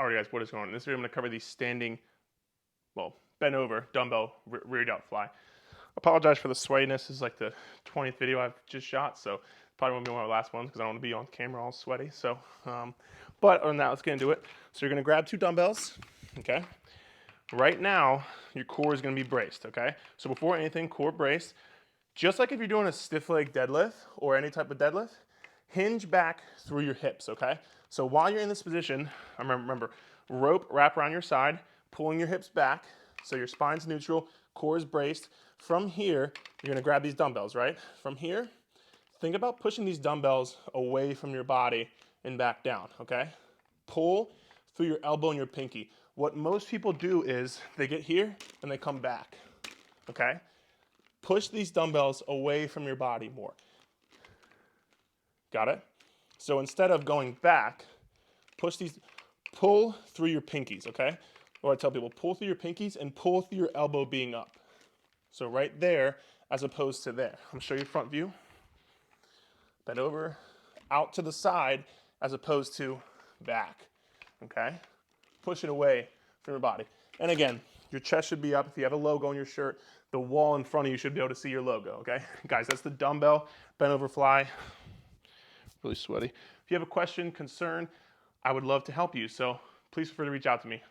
All right, guys, what is going on? In this video, I'm going to cover the standing, well, bent over dumbbell rear delt fly. Apologize for the sweatiness. This is like the 20th video I've just shot, so probably won't be one of my last ones because I don't want to be on camera all sweaty. So, but other than that, let's get into it. So you're going to grab two dumbbells, okay? Right now, your core is going to be braced, okay? So before anything, core brace. Just like if you're doing a stiff leg deadlift or any type of deadlift, hinge back through your hips, okay? So while you're in this position, remember, rope wrap around your side, pulling your hips back so your spine's neutral, core is braced. From here, you're gonna grab these dumbbells, right? From here, think about pushing these dumbbells away from your body and back down, okay? Pull through your elbow and your pinky. What most people do is they get here and they come back, okay? Push these dumbbells away from your body more. Got it? So instead of going back, pull through your pinkies, okay? Or I tell people, pull through your pinkies and pull through your elbow being up. So right there, as opposed to there. I'm gonna show you front view. Bend over, out to the side, as opposed to back, okay? Push it away from your body. And again, your chest should be up. If you have a logo on your shirt, the wall in front of you should be able to see your logo, okay? Guys, that's the dumbbell bent over fly. Really sweaty. If you have a question, concern, I would love to help you. So please feel free to reach out to me.